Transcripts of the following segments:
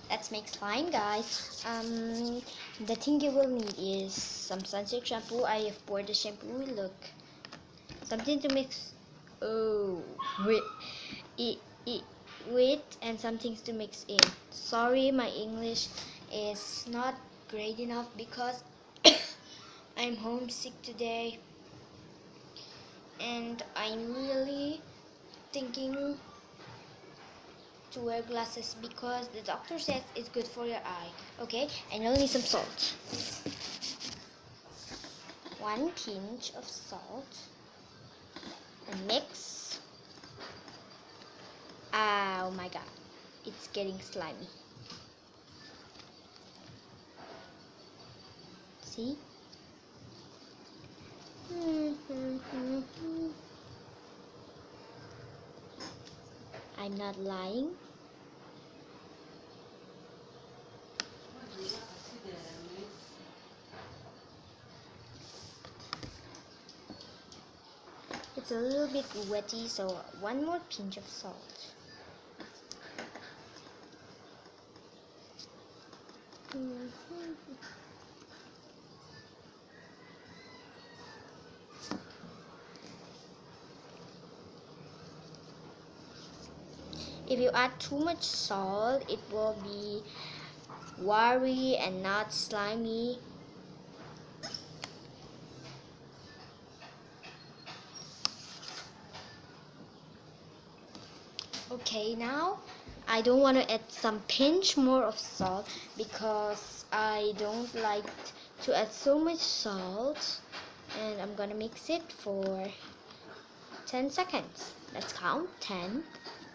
Let's make slime, guys. The thing you will need is some sunsilk shampoo. I have poured the shampoo. Look, something to mix. Oh, with and some things to mix in. Sorry, my English is not great enough because I'm homesick today, and I'm really thinking to wear glasses because the doctor says it's good for your eye. Okay, and you'll need some salt. 1 pinch of salt. And mix. Oh my god, it's getting slimy. See? I'm not lying. It's a little bit wetty, so 1 more pinch of salt. If you add too much salt, it will be watery and not slimy. Okay, now I don't want to add some pinch more of salt because I don't like to add so much salt, and I'm gonna mix it for 10 seconds. Let's count. 10,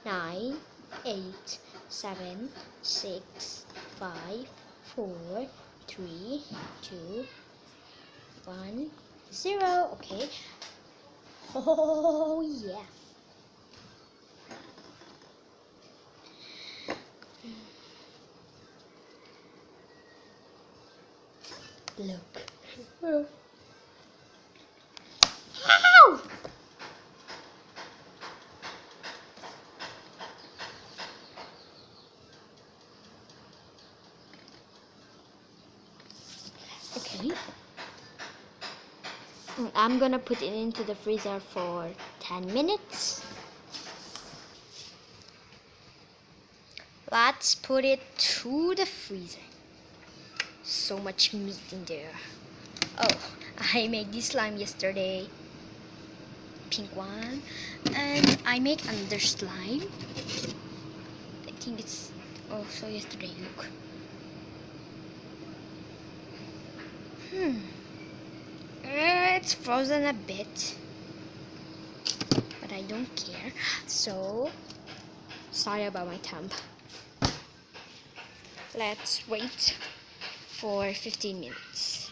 9, 8, 7, 6, 5, 4, 3, 2, 1, 0. Okay. Oh yeah. Look. Ow! Okay. I'm gonna put it into the freezer for 10 minutes. Let's put it to the freezer. So much meat in there. Oh, I made this slime yesterday. Pink one. And I make another slime. I think it's also yesterday. Look. It's frozen a bit, but I don't care. So, sorry about my thumb. Let's wait for 15 minutes.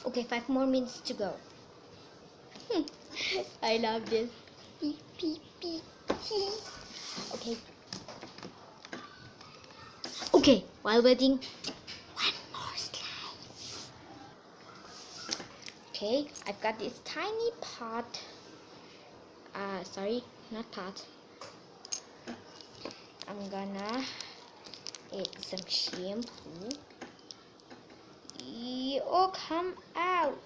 Okay, 5 more minutes to go. I love this. Beep, beep, beep. Okay. Okay, while waiting, 1 more slime. Okay, I've got this tiny pot. Sorry, not pot. I'm gonna add some shampoo. Oh, come out.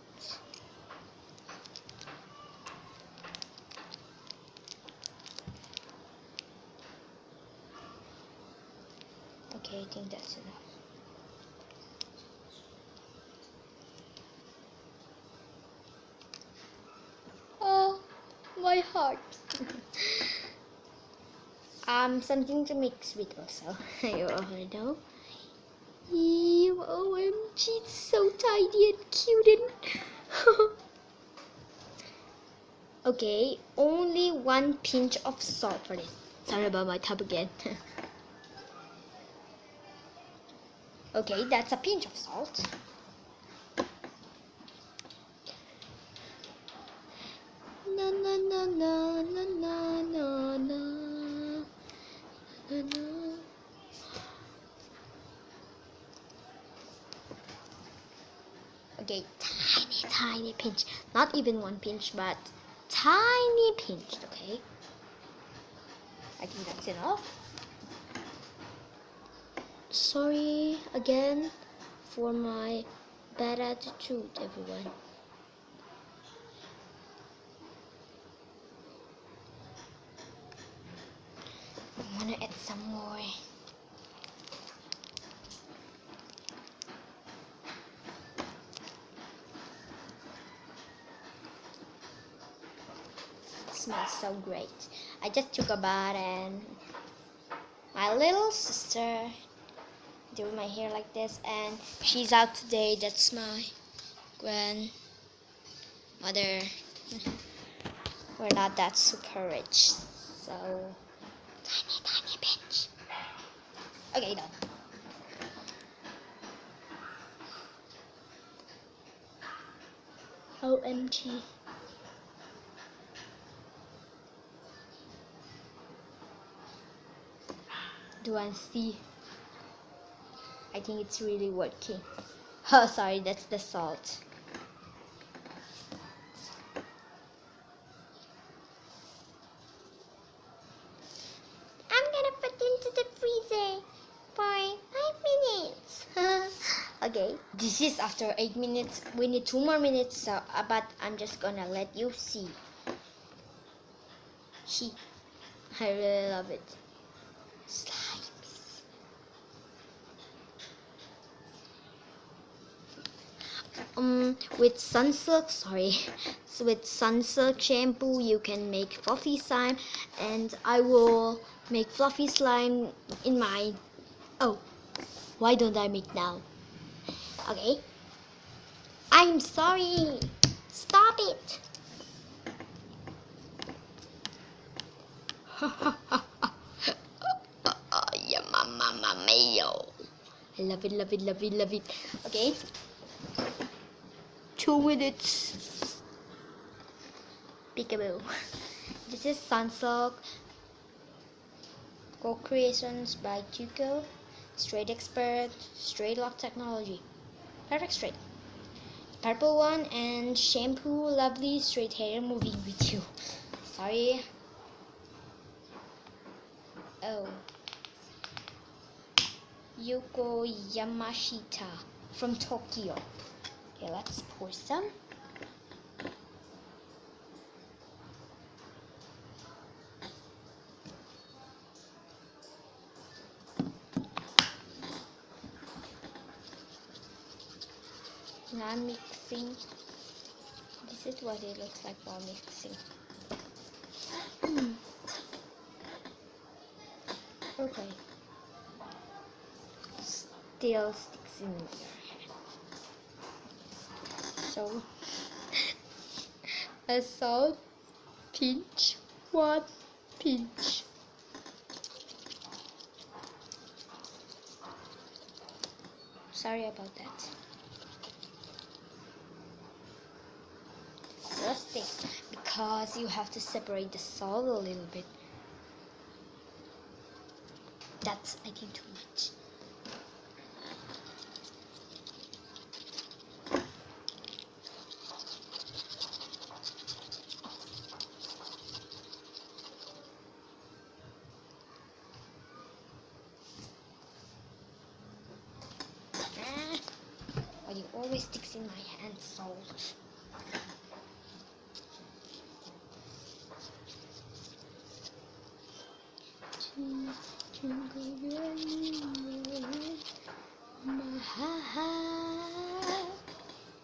Okay, I think that's enough. Oh, my heart. Something to mix with also. You already know. OMG, it's so tiny and cute and okay, only 1 pinch of salt for this. Sorry about my tub again. Okay, that's a pinch of salt. Na na na na na na na na na na. Okay, tiny pinch. Not even one pinch, but tiny pinch, okay? I think that's enough. Sorry again for my bad attitude, everyone. I'm gonna add some more. It smells so great. I just took a bath and my little sister doing my hair like this, and she's out today. That's my grandmother. We're not that super rich, so tiny pinch. Okay, done. OMG. Do I see? I think it's really working. Oh, sorry, that's the salt. I'm gonna put into the freezer for 5 minutes. Okay, this is after 8 minutes. We need 2 more minutes, so but I'm just gonna let you see. I really love it. Slimes. With Sunsilk, so with Sunsilk shampoo, you can make fluffy slime, and I will make fluffy slime in my. Oh, why don't I make now? Okay. I'm sorry. Stop it. Yeah, mama mayo. I love it, love it, love it, love it. Okay. 2 minutes. Peekaboo. This is Sunsilk Co-Creations by Tuco. Straight Expert, Straight Lock Technology. Perfect straight. Purple one, and shampoo, lovely straight hair moving with you. Sorry. Oh. Yoko Yamashita from Tokyo. Okay, let's pour some. Now I'm mixing. This is what it looks like while mixing. Okay. Still sticks in your hand. So, a salt pinch, 1 pinch. Sorry about that. Just this, because you have to separate the salt a little bit. That's, I think, too much. But it always sticks in my hand, salt.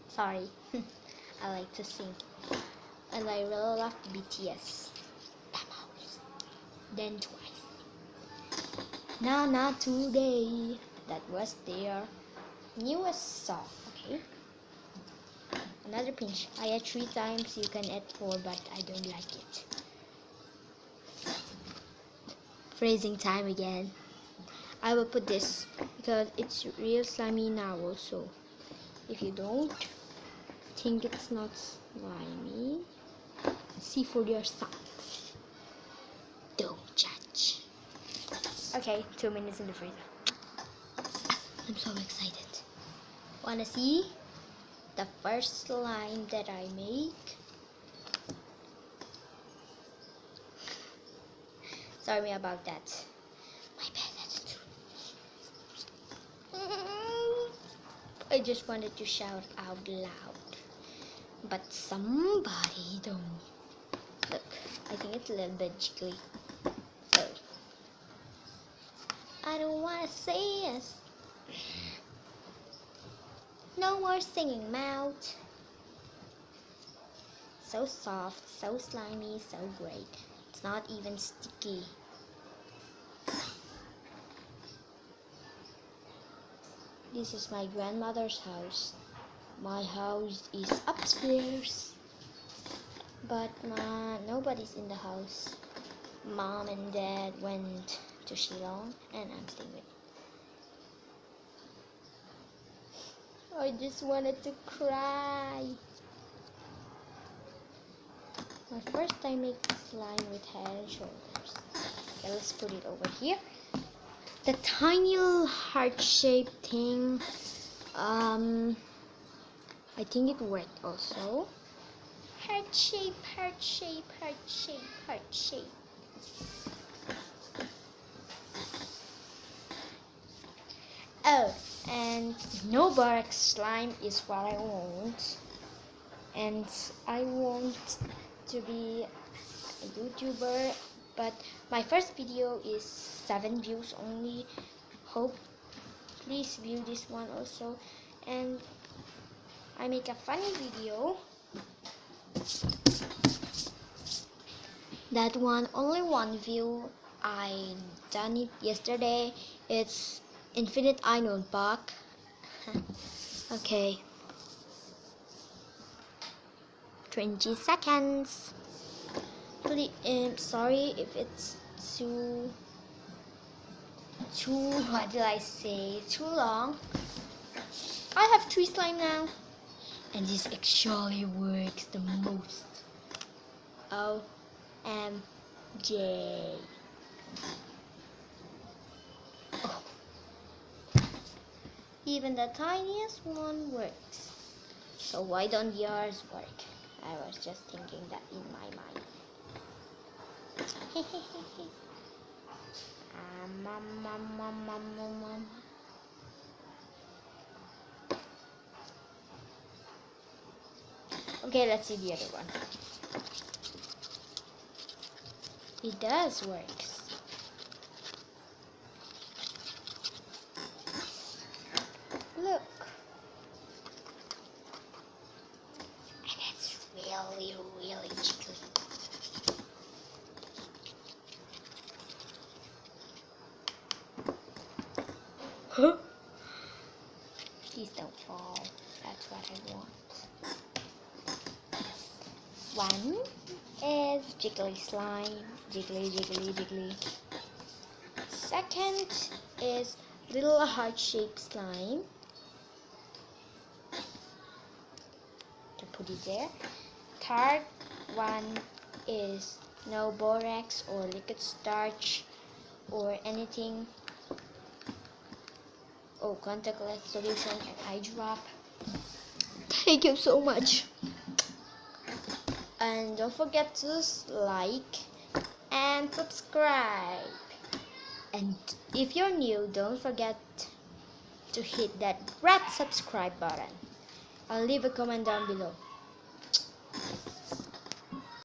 Sorry, I like to sing, and I really love BTS. Then twice. Nah, not today. That was their newest song. Okay. Another pinch. I add 3 times. You can add 4, but I don't like it. Phrasing time again. I will put this because it's real slimy now also. If you don't think it's not slimy, see for yourself. Don't judge. Okay, 2 minutes in the freezer. I'm so excited. Wanna see? the first slime that I make. Sorry about that. My bad, that's true. I just wanted to shout out loud, but somebody don't. Look, I think it's a little bit jiggly. So I don't wanna say yes. No more singing mouth. So soft, so slimy, so great. It's not even sticky. This is my grandmother's house. My house is upstairs, but nobody's in the house. Mom and Dad went to Shillong, and I'm staying with. I just wanted to cry. My first time making slime with head and shoulders. Okay, let's put it over here. The tiny little heart-shaped thing. I think it worked also. Heart shape, heart shape, heart shape, heart shape. Oh, and no borax slime is what I want. And I want to be a YouTuber, but my first video is 7 views only. Hope please view this one also, and I make a funny video. That one only 1 view. I done it yesterday. It's Infinite Iron Park. Okay, 20 seconds. Please, sorry if it's too what did I say, too long. I have 3 slime now, and this actually works the most. OMG. Oh. Even the tiniest one works. So why don't yours work? I was just thinking that in my mind. Okay, let's see the other one. It does work. Look. And it's really, really jiggly. Huh? Please don't fall. That's what I want. One is jiggly slime. Jiggly, jiggly, jiggly. Second is little heart-shaped slime. To put it there. Third one is no borax or liquid starch or anything. Oh, contact lens solution and eye drop. Thank you so much. And don't forget to like and subscribe. And if you're new, don't forget to hit that red subscribe button. I'll leave a comment down below.